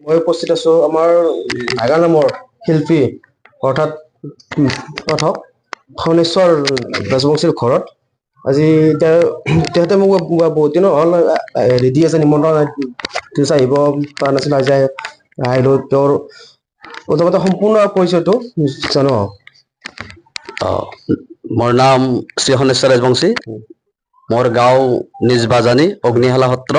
মই উপস্থিত আছো আমাৰ নাগা নামৰ শিল্পী অৰ্থাৎ কথক খনেশ্বৰ ৰাজবংশীৰ ঘৰত। আজি তেখেতে মোক বহুত দিনৰ হ'ল ৰেডি আছে, নিমন্ত্ৰণ আহিব পৰা নাছিল। আজি আহিলো। তেওঁৰ প্ৰথমতে সম্পূৰ্ণ পৰিচয়টো জানো। মোৰ নাম শ্ৰী খনেশ্বৰ ৰাজবংশী। মোৰ গাঁও নিজ বাজানী অগ্নিশালা সত্ৰ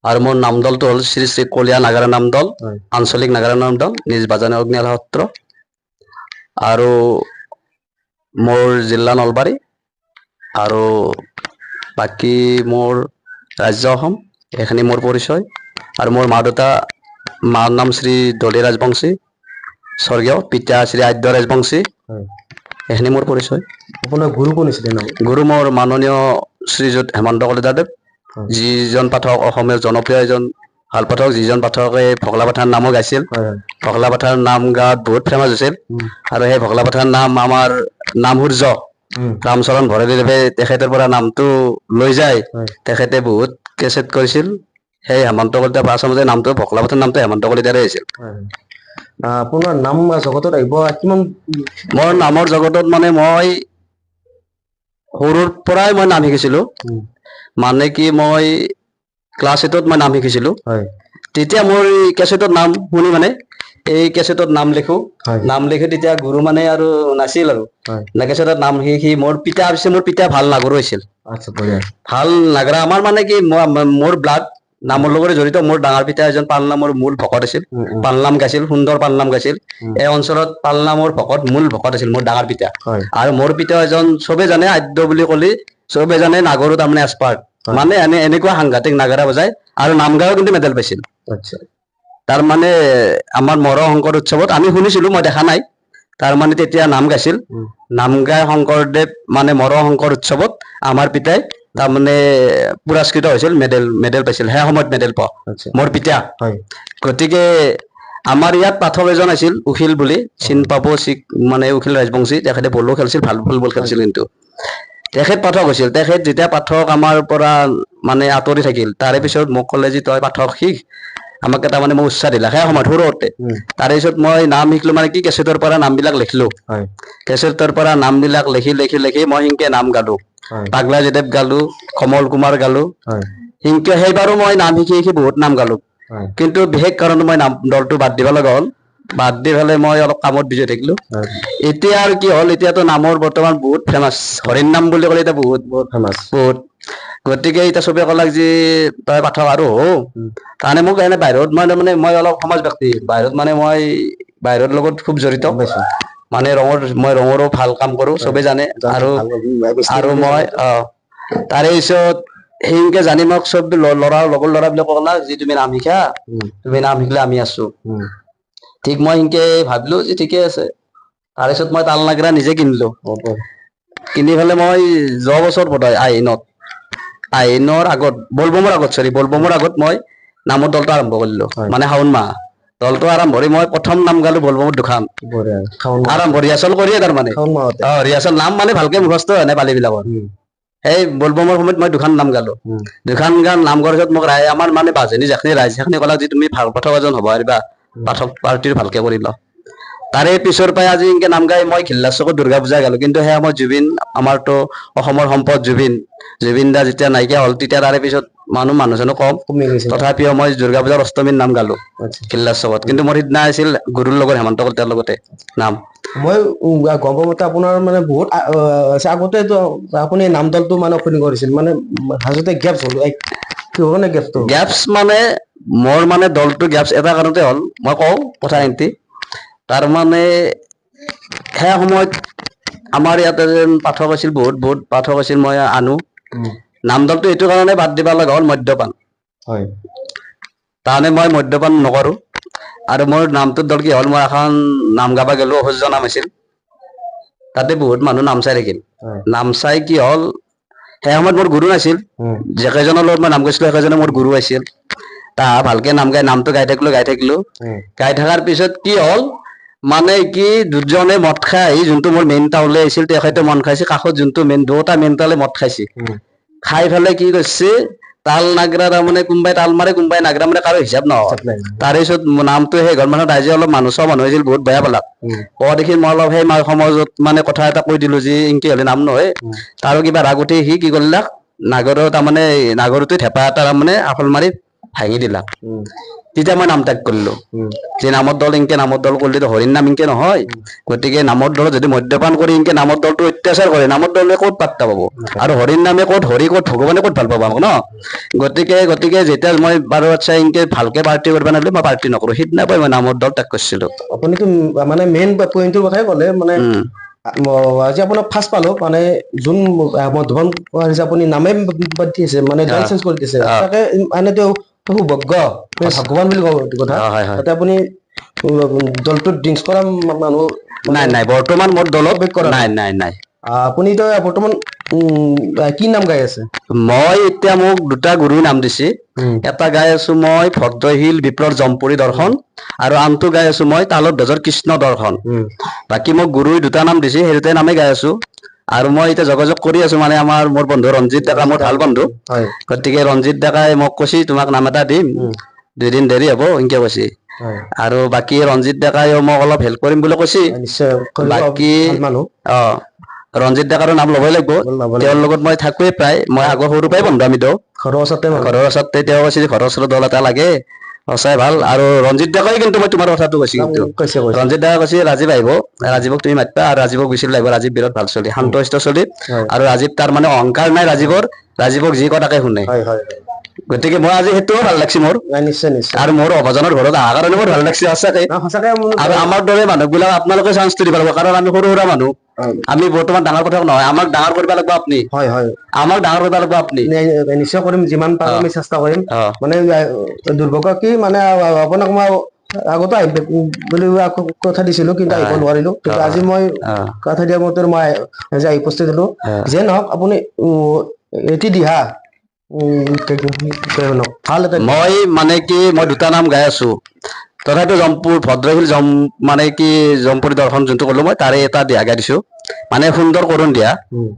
আৰু মোৰ নাম দলটো হ'ল শ্ৰী শ্ৰী কলীয়া নাগাৰা নাম দল, আঞ্চলিক নাগাৰা নাম দল, নিজ বাজানী অগ্নিশালা সত্ৰ। আৰু মোৰ জিলা নলবাৰী আৰু বাকী মোৰ ৰাজ্য অসম। এইখিনি মোৰ পৰিচয়। আৰু মোৰ মা দেউতা, মাৰ নাম শ্ৰী দলি ৰাজবংশী স্বৰ্গীয়, পিতা শ্ৰী আদ্য ৰাজবংশী। এইখিনি মোৰ পৰিচয়। আপোনাৰ গুৰু কোন আছিলে নাম? গুৰু মোৰ মাননীয় শ্ৰীযুত হেমন্ত কলিতাদেৱ, যিজন পাঠক অসমৰ জনপ্ৰিয় এজন ভাল পাঠক, যিজন পাঠকে ভকলা পাঠাৰ নামো গাইছিল। ভকলা পাঠাৰ নাম গাত বহুত ফেমাছ হৈছিল। আৰু সেই ভকলা পাঠাৰ নাম আমাৰ নাম সূৰ্য ৰামচৰণ ভৰালীদেৱে তেখেতৰ পৰা নামটো লৈ যায়। তেখেতে বহুত কেছেট কৰিছিল। সেই হেমন্ত কলিতা আচলতে নামটো ভকলা পাঠাৰ নামটো হেমন্ত কলিতাৰে হৈছিল। আপোনাৰ নাম জগতত আহিব কিমান? মোৰ নামৰ জগতত মানে মই সৰুৰ পৰাই মই নাম শিকিছিলো। মানে কি মই ক্লাছ 8ত মই নাম শিকিছিলো। তেতিয়া মোৰ কেছেটত নাম শুনি মানে এই কেছেটত নাম লিখো, নাম লিখি তেতিয়া গুৰু মানে আৰু নাছিল আৰু কেছেটত নাম শিকি মোৰ পিতা পিছে মোৰ পিতা ভাল নাগৰো হৈছিল। ভাল নাগৰা আমাৰ মানে কি মোৰ ব্লাড নামৰ লগত জড়িত। মোৰ ডাঙৰ পিতা এজন পালনামৰ মূল ভকত আছিল। পালনাম গাইছিল, সুন্দৰ পালনাম গাইছিল। এই অঞ্চলত পালনামৰ ভকত মূল ভকত আছিল মোৰ ডাঙৰ পিতা। আৰু মোৰ পিতা এজন চবে জানে আদ্য বুলি ক'লে চবে জানে নাগৰো তাৰমানে এক্সপাৰ্ট। মানে এনেকুৱা সাংঘাতিক নাগাৰা বজায় আৰু নাম গায়ো কিন্তু মেডেল পাইছিল। তাৰ মানে আমাৰ মৰ শংকৰ উৎসৱত আমি শুনিছিলো, মই দেখা নাই। তাৰ মানে তেতিয়া নাম গাইছিল। নাম গাই শংকৰদেৱ মানে মৰ শংকৰ উৎসৱত আমাৰ পিতাই তাৰমানে পুৰস্কৃত হৈছিল, মেডেল পাইছিল। সেই সময়ত মেডেল পোৱা মোৰ পিতা। গতিকে আমাৰ ইয়াত পাঠক এজন আছিল উখিল বুলি, চিন পাব মানে উখিল ৰাজবংশী। তেখেতে বলো খেলিছিল, ভাল ফুটবল খেলিছিল। কিন্তু তেখেত পাঠক হৈছিল। তেখেত যেতিয়া পাঠক আমাৰ পৰা মানে আঁতৰি থাকিল, তাৰে পিছত মোক ক'লে যে তই পাঠক শিক। আমাক এটা মানে মোক উৎসাহ দিলা সেই সময়ত সৰুতে। তাৰে পিছত মই নাম শিকিলো মানে কি কেছেটৰ পৰা নাম বিলাক লিখিলো। কেছেটৰ পৰা নাম বিলাক লিখি মই সেনকে নাম গালো। পাগলা জয়দেৱ গালো, কমল কুমাৰ গালো। সেনকে সেইবাৰো মই নাম শিকি বহুত নাম গালো। কিন্তু বিশেষ কাৰণত মই নাম দলটো বাদ দিব লগা হ'ল। বাদ দি পেলাই মই অলপ কামত বিজি থাকিলো। এতিয়া আৰু কি হ'ল, এতিয়াতো নামৰ বৰ্তমান বহুত ফেমাচ। হৰিৰ নাম বুলি ক'লে এতিয়া বহুত ফেমাচ বহুত। গতিকে এতিয়া চবে ক'লাক যে তই পাঠক আৰু তাৰমানে মোক এনে বাহিৰত মানে মই অলপ সমাজ ব্যক্তি। বাহিৰত মানে মই বাহিৰৰ লগত খুব জড়িত। মানে মই ৰঙৰো ভাল কাম কৰো, চবে জানে। আৰু মই তাৰে পিছত সেনেকে জানি মোক চব লগৰ ল'ৰাবিলাক ক'লাক যে তুমি নাম শিকা, তুমি নাম শিকিলে আমি আছো। ঠিক মই সেনকে ভাবিলো যে ঠিকে আছে। তাৰপিছত মই তাল নাগৰা নিজে কিনিলো। কিনি পেলাই মই যোৱা বছৰ বোধহয় আহিনৰ আগত বলবমৰ আগত মই নামৰ দলটো আৰম্ভ কৰিলো। মানে শাওণ মাহ দলটো আৰম্ভ কৰি মই প্ৰথম নাম গালো বলবমত দুখন। আৰম্ভ ৰিহাৰ্চল কৰিয়ে তাৰমানে ৰিহাৰ্চল নাম মানে ভালকে মুখস্থ হোৱা নাই পালি বিলাকৰ। এই বলবমৰ সময়ত মই দুখন নাম গালো। দুখন গান নাম গোৱাৰ পিছত মোক আমাৰ মানে বাজনী যিখিনি ৰাইজ সেইখিনি ক'লাক যে তুমি ভাল পাঠক এজন হ'ব পাৰিবা, পাঠক পাৰ্টিৰ ভালকে কৰি ল। তাৰে পিছৰ পৰাই আজি এনেকে নাম গাই মই ঘিল্লাৰ চকত দুৰ্গা পূজা গালো। কিন্তু সেয়া মই জুবিন আমাৰতো অসমৰ সম্পদ জুবিন দা যেতিয়া নাইকিয়া হ'ল, তেতিয়া তাৰে পিছত মানুহজনো কম। তথাপিও মই দুৰ্গা পূজাৰ অষ্টমীৰ নাম গালো ঘিল্লাৰ চকত। কিন্তু মোৰ সিদিনা আছিল গুৰুৰ লগত হেমন্ত কলিতাৰ লগতে নাম। মই গম মতে আপোনাৰ মানে বহুত আগতেতো আপুনি নাম দলটো মানে অপেনিং কৰিছিল, মানে মাজতে গেপছ হ'ল। গেপছ মানে মোৰ মানে দলটো গেপছ এটা কাৰণতে হ'ল, মই কওঁ কথা এনটি। তাৰমানে সেই সময়ত আমাৰ ইয়াতে যেন পাঠক আছিল, বহুত পাঠক আছিল। মই আনো নাম দলটো এইটো কাৰণে বাদ দিব লগা হ'ল, মদ্যপান। তাৰমানে মই মদ্যপান নকৰো। আৰু মোৰ নামটোৰ দল কি হ'ল, মই এখন নাম গাবা গলো, অসহ্য নাম আছিল। তাতে বহুত মানুহ নাম চাই থাকিল। নাম চাই কি হ'ল, সেই সময়ত মোৰ গুৰু নাছিল। যেকেইজনৰ লগত মই নাম গাইছিলো সেইকেইজনে মোৰ গুৰু আছিল। তাহা ভালকে নাম গাই নামটো গাই থাকিলো। গাই থকাৰ পিছত কি হ'ল, মানে কি দুজনে মদ খাই আহি যোনটো মোৰ মেইন তাউলে আহিছিল, তেখেতে মদ খাইছে। কাষত যোনটো মেইন দুটা মেইন তাউলে মদ খাইছে। খাই পেলাই কি কৰিছে, তাল নাগৰা তাৰমানে কোনোবাই তাল মাৰে কোনোবাই নাগৰা মাৰে কাৰো হিচাপ নহয় তাৰে পিছত নামটো সেই ঘৰ মানুহ ৰাইজে অলপ মানুহ হৈছিল বহুত বেয়া পালাক কোৱা দেখি মই অলপ সেই সমাজত মানে কথা এটা কৈ দিলো যে ইনকে হলে নাম নহয় তাৰো কিবা ৰাগ উঠি সি কি কৰিলাক নাগৰৰ তাৰমানে নাগৰটোত হেঁপা এটা তাৰমানে আখল মাৰি ভাঙি দিলাক তেতিয়া মই নাম ত্যাগ কৰিলো যে নামৰ দল ইনকে নামৰ দল কৰিলে হৰিৰ নাম ইনকে নহয় গতিকে নামৰ দলত যদি মদ্যপান কৰি ইনকে নামৰ দলটো অত্যাচাৰ কৰে নামৰ দলে ক'ত পাত্তা পাব আৰু হৰিৰ নামে ক'ত হৰি ক'ত ভগৱানে ক'ত ভাল পাব আমাক ন গতিকে যেতিয়া মই বাৰু আচ্ছা ইনকে ভালকে পাৰ্টি কৰিব নাহিলে মই পাৰ্টি নকৰো সিদিনা মই নামৰ দল ত্যাগ কৰিছিলো আপুনিতো মানে মেইন পইণ্টৰ কথাই ক'লে মানে আজি আপোনাক ফাৰ্ষ্ট পালো মানে যোন মদ্যপান কৰিছে আপুনি নামে বাদ দিছে মানে দল চেঞ্জ কৰি দিছে তাকে মানে তেওঁ সৌভাগ্য ভগৱান বুলি ক'ব কথা তাতে আপুনি দলটোত ড্ৰিংকছ কৰা মানুহ নাই বৰ্তমান মোৰ দলত নাই আপুনি এতিয়া বৰ্তমান কি নাম গাই আছে মই এতিয়া মোক দুটা গুৰুৰ নাম দিছে এটা গাই আছো মই ভদ্ৰশীল বিপ্লৰ জম্পুৰী দৰ্শন আৰু আনটো গাই আছো মই তালত বেজৰ কৃষ্ণ দৰ্শন বাকী মোক গুৰুই দুটা নাম দিছে সেই দুটাই নামেই গাই আছো আৰু মই এতিয়া যোগাযোগ কৰি আছো মানে মোৰ বন্ধু ৰঞ্জিত ডেকা মোৰ ভাল বন্ধু গতিকে ৰঞ্জিত ডেকাই মোক কৈছে তোমাক নাম এটা দিম 2 দিন দেৰি হ'ব এনেকে কৈছে আৰু বাকী ৰঞ্জিত ডেকাইও মোক অলপ হেল্প কৰিম বুলি কৈছে বাকী ৰঞ্জিত ডেকাৰো নাম ল'বই লাগিব তেওঁৰ লগত মই থাকোৱেই প্ৰায় মই আগৰ সৰুৰ পৰাই বন্ধু আমি ঘৰৰ ওচৰতে তেওঁ কৈছে ঘৰৰ ওচৰত দল এটা লাগে সঁচাই ভাল আৰু ৰঞ্জিত ডেকাই কিন্তু মই তোমাৰ কথাটো কৈছো কিন্তু ৰঞ্জিত ডেকা কৈছে ৰাজীৱ আহিব ৰাজীৱক তুমি মাতিবা আৰু ৰাজীৱক বিচাৰি লাগিব ৰাজীৱ বিৰাট ভাল চলি শান্তশিষ্ট চলি আৰু ৰাজীৱ তাৰ মানে অহংকাৰ নাই ৰাজীৱক যি কয় তাকে শুনে গতিকে মই আজি সেইটোও ভাল লাগছে মোৰ আৰু মোৰ অভাজনৰ ঘৰত অহাৰ কাৰণে মোৰ ভাল লাগছে সঁচাকে আৰু আমাৰ দৰে মানুহবিলাক আপোনালোকে চান্সটো দিব লাগিব কাৰণ আমি সৰু সুৰা মানুহ আমি বৰ্তমান ডাঙৰ কথা নহয় আমাক ডাঙৰ কৰিব লাগিব আপুনি আমাক ডাঙৰ কৰিব লাগিব আপুনি নিশ্চয় কৰিম যিমান পাৰো আমি চেষ্টা কৰিম মানে দুৰ্ভাগ্য কি মানে আপোনাক মই আগতে আহিব বুলি কথা দিছিলো কিন্তু আহিব নোৱাৰিলো কিন্তু আজি মই কথা দিয়া মতে মই আজি আহি উপস্থিত হলো যে নহওক আপুনি এটি দিহা ভাল এটা মই মানে কি মই দুটা নাম গাই আছো তথাপিও ভদ্ৰশীল মানে কি জম্পুৰী দৰ্শন যোনটো ক'লো মই তাৰে এটা দিহা গাই দিছো মানে সুন্দৰ কৰুণ দিহা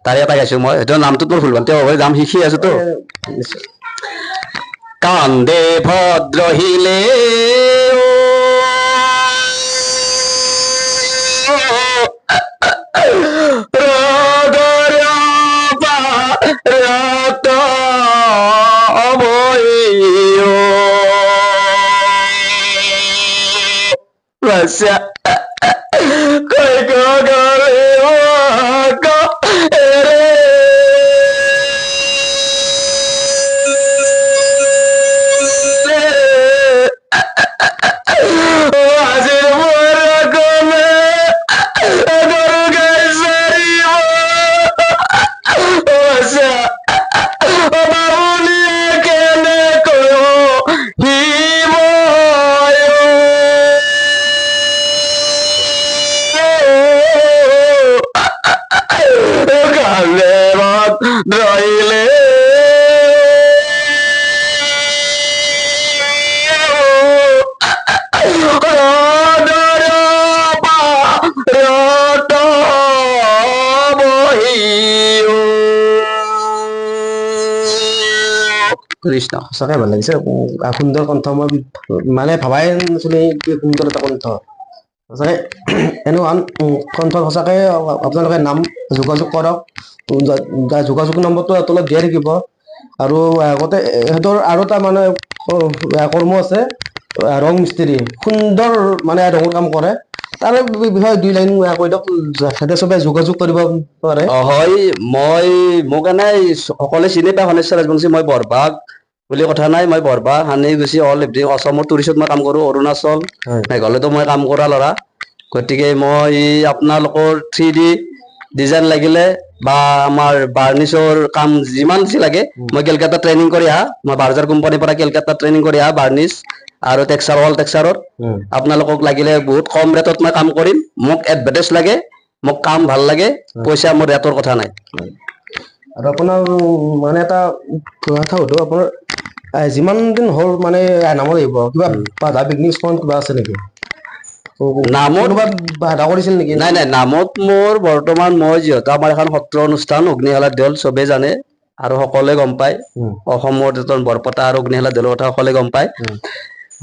তাৰে এটা গাইছো মই সেইটো নামটোত মোৰ ভুলভ্ৰান্তি হ'ব নাম শিকি আছো তো কান্দে ভদ্ৰশীলে কৃষ্ণ সঁচাকে ভাল লাগিছে সুন্দৰ কণ্ঠ মই মানে ভাবাই নাছিলো সুন্দৰ এটা কণ্ঠ সঁচাকে এনেকুৱা কণ্ঠ সঁচাকে আপোনালোকে নাম যোগাযোগ কৰক যোগাযোগ নম্বৰটো তলত দিয়া থাকিব আৰু আগতে সিহঁতৰ আৰু এটা মানে কৰ্ম আছে ৰং মিস্ত্ৰী সুন্দৰ মানে ৰঙৰ কাম কৰে তাৰে বিষয়ে 2 লাইন কৈ দিয়ক যাতে চবে যোগাযোগ কৰিব পাৰে হয় মই মোক এনে সকলোৱে চিনি পায় গণেশ্বৰ ৰাজবংশী মই বৰভাগ বুলি কথা নাই মই বৰভাগ সানিগুছি অল অসমৰ টুৰিষ্টত মই কাম কৰো অৰুণাচল মেঘালয়তো মই কাম কৰা ল'ৰা গতিকে মই আপোনালোকৰ 3D ডিজাইন লাগিলে বা আমাৰ বাৰ্নিছৰ কাম যিমান যি লাগে মই কেলকাতা ট্ৰেইনিং কৰি আহা মই বাৰ্জাৰ কোম্পানীৰ পৰা কেলকাতা ট্ৰেইনিং কৰি আহা বাৰ্নিছ আৰু টেক্সাৰ অল টেক্সাৰৰ আপোনালোকক লাগিলে বহুত কম ৰেটত মই কাম কৰিম মোক এডভাৰটাইজ লাগে মোক কাম ভাল লাগে পইচা মোৰ ৰেটৰ কথা নাই আৰু আপোনাৰ মানে এটা কথা সুধো আপোনাৰ যিমান দিন হ'ল মানে নামত আহিব কিবা বাধা বিঘ্নি কিবা আছে নেকি নামত বাধা কৰিছিল নেকি নাই নামত মোৰ বৰ্তমান মই যিহেতু আমাৰ এখন সত্ৰ অনুষ্ঠান অগ্নিশালা দল চবে জানে আৰু সকলোৱে গম পায় অসমৰ যিটো বৰপেটা আৰু অগ্নিশালা দলৰ কথা সকলোৱে গম পায়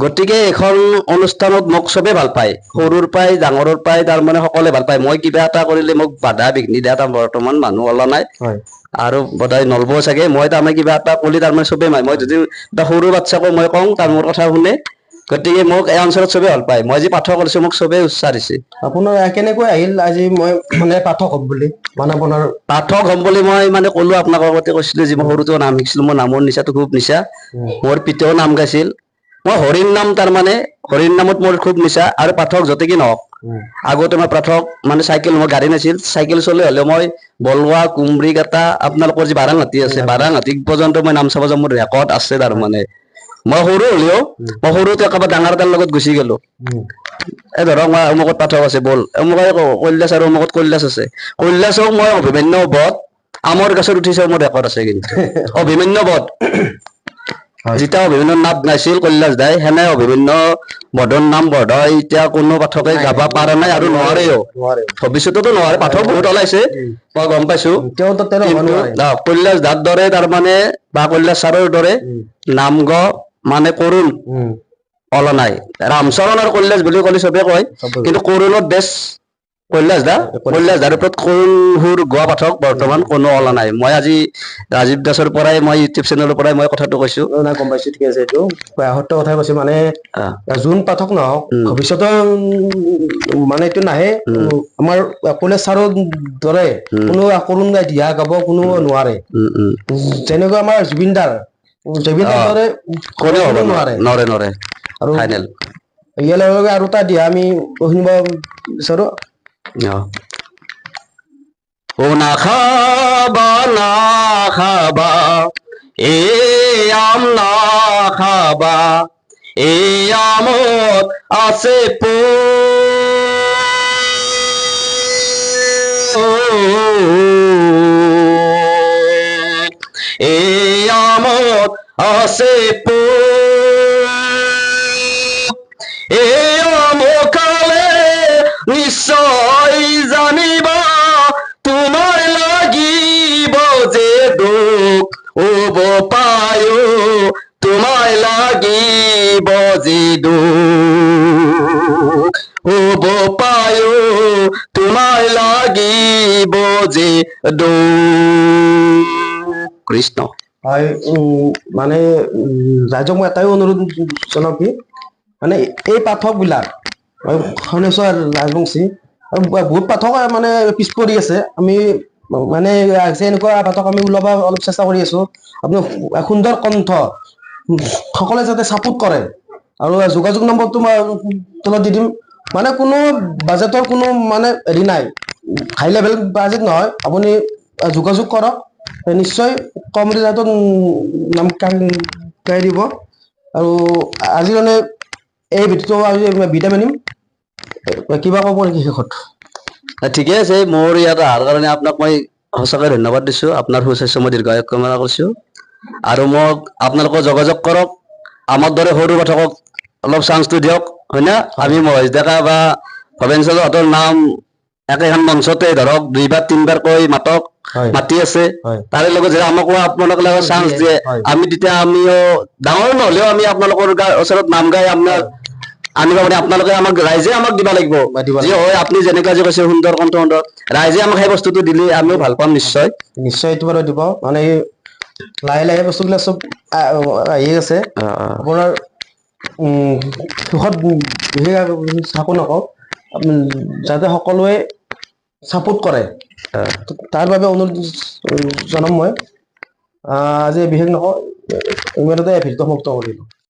গতিকে এখন অনুষ্ঠানত মোক চবেই ভাল পায় সৰুৰ পৰাই ডাঙৰৰ পৰাই তাৰমানে সকলোৱে ভাল পায় মই কিবা এটা কৰিলে মোক বাধা বিঘ্নি দিয়া এটা বৰ্তমান মানুহ ওলোৱা নাই আৰু বোধহয় নলব চাগে মই তাৰমানে কিবা এটা ক'লে তাৰমানে চবেই মাই মই যদি এটা সৰু বাচ্ছাকো মই কওঁ তাৰ মোৰ কথা শুনে গতিকে মোক এই অঞ্চলত চবেই ভাল পায় মই যি পাঠক কৰিছো মোক চবেই উৎসাহ দিছে আপোনাৰ কেনেকৈ আহিল আজি মই মানে পাঠক হ'ম বুলি মানে আপোনাৰ পাঠক হ'ম বুলি মই মানে ক'লো আপোনাক আগতে কৈছিলো যে মই সৰুতেও নাম শিকিছিলো মোৰ নামৰ নিচাটো খুব নিচা মোৰ পিতেও নাম গাইছিল মই হৰিৰ নাম তাৰমানে হৰিৰ নামত মোৰ খুব নিচা আৰু পাঠক যতেকি নহওক আগতে মই পাঠক মানে চাইকেল মোৰ গাড়ী নাছিল চাইকেল চলাই হ'লেও মই বলৱা কুমৰিকাটা আপোনালোকৰ যি বাৰাংহাটী আছে বাৰাংহাটী পৰ্যন্ত মই নাম চাব যাম মোৰ ৰেকৰ্ড আছে তাৰমানে মই সৰু হ'লেও মই সৰুতে একেবাৰে ডাঙৰ এটাৰ লগত গুচি গলো এই ধৰক মই অমুকত পাঠক আছে বল অমুক কৈলাশ আৰু অমুকত কৈলাশ আছে কৈলাশক মই অভিমন্য বধ আমৰ গছত উঠিছে মোৰ ৰেকৰ্ড আছে কিন্তু অভিমন্য বধ যেতিয়া অভিমন্য নাম গাইছিল কৈলাশ দাই সেনে অভিমন্য বধৰ নাম বধই এতিয়া কোনো পাঠকে গাব পৰা নাই আৰু নোৱাৰেও ভৱিষ্যততো নোৱাৰে পাঠক বহুত ওলাইছে মই গম পাইছো কৈলাশ দাৰ দৰে তাৰমানে বা কৈলাশ ছাৰৰ দৰে নাম গ মানে কৰুণ ওলা নাই ৰামচৰণ আৰু কৈলাশ বুলি ক'লে চবে কয় কিন্তু কৰুণৰ দেশ কৈলাশ দাৰ ওপৰত কৰুণ সুৰ গোৱা পাঠক বৰ্তমান কোনো ওলা নাই মই আজি ৰাজীৱ দাসৰ পৰাই মই ইউটিউব চেনেলৰ পৰাই মই কথাটো কৈছো গম পাইছো ঠিক আছে এইটো সত্য কথাই কৈছে মানে যোন পাঠক নহওক ভৱিষ্যতৰ মানে এইটো নাহে আমাৰ কৈলাশ ছাৰৰ দৰে কোনো কৰুণ গাই দিহা গাব কোনো নোৱাৰে যেনেকৈ আমাৰ জুবিনদাৰ দৰে নোৱাৰে আৰু ফাইনেল ইয়াৰ লগে লগে আৰু এটা দিহা আমি শুনিব বিচাৰো ও নাখাবা এই আম নাখাবা এই আমত আছে এই আমত আছে এই আমকালে নিশ্চয় জানিবা তোমার লাগিব যে দুখ ওব পায় তোমায় লাগিব যে দুখ ওব পায় তোমায় লাগিব যে দুখ কৃষ্ণ হয় মানে ৰাইজক মই এটাই অনুৰোধ জনাম কি মানে এই পাঠক বিলাক খনেশ্বৰ ৰাজবংশী আৰু বহুত পাঠক মানে পিছ পৰি আছে আমি মানে এনেকুৱা পাঠক আমি ওলাব অলপ চেষ্টা কৰি আছো আপুনি সুন্দৰ কণ্ঠ সকলোৱে যাতে ছাপোৰ্ট কৰে আৰু যোগাযোগ নম্বৰটো মই তলত দি দিম মানে কোনো বাজেটৰ কোনো মানে হেৰি নাই হাই লেভেল বাজেট নহয় আপুনি যোগাযোগ কৰক নিশ্চয় কম ৰিজাল্টত নাম গাই দিব আৰু আজি মানে এই ভিডিঅ'টো আজি বিদায় মানিম কিবা ক'ব নেকি শেষত ঠিকে আছে মোৰ ইয়াত অহাৰ কাৰণে আপোনাক মই সঁচাকৈ ধন্যবাদ দিছো আপোনাৰ সুস্বাস্থ্য মই দীৰ্ঘায়ু কামনা কৰিছো আৰু মোক আপোনালোকে যোগাযোগ কৰক আমাৰ দৰে সৰু পাঠকক অলপ চান্সটো দিয়ক হয় না আমি মহেশ ডেকা বা ভৱেন ছাৰহঁতৰ নাম একেখন মঞ্চতে ধৰক 2-বাৰ 3বাৰকৈ মাতক মাতি আছে তাৰে লগত যদি আমাকো আপোনালোকে চান্স দিয়ে আমি তেতিয়া আমিও ডাঙৰ নহলেও আমি আপোনালোকৰ ওচৰত নাম গাই আপোনাৰ আনিব মানে আপোনালোকে আমাক ৰাইজে আমাক দিব লাগিব যে হয় আপুনি যেনেকুৱা যে কৈছে সুন্দৰ কণ্ঠ সুন্দৰ ৰাইজে আমাক সেই বস্তুটো দিলে আমিও ভাল পাম নিশ্চয় এইটো বাৰু দিব মানে লাহে লাহে বস্তুবিলাক চব আহি আছে আপোনাৰ শেষত বিশেষ চাকো নকওঁ যাতে সকলোৱে ছাপোৰ্ট কৰে তাৰ বাবে অনুৰোধ জনাম মই আজি বিশেষ নকওঁ ইমানতে ভিডিঅ'টো সমাপ্ত কৰিলোঁ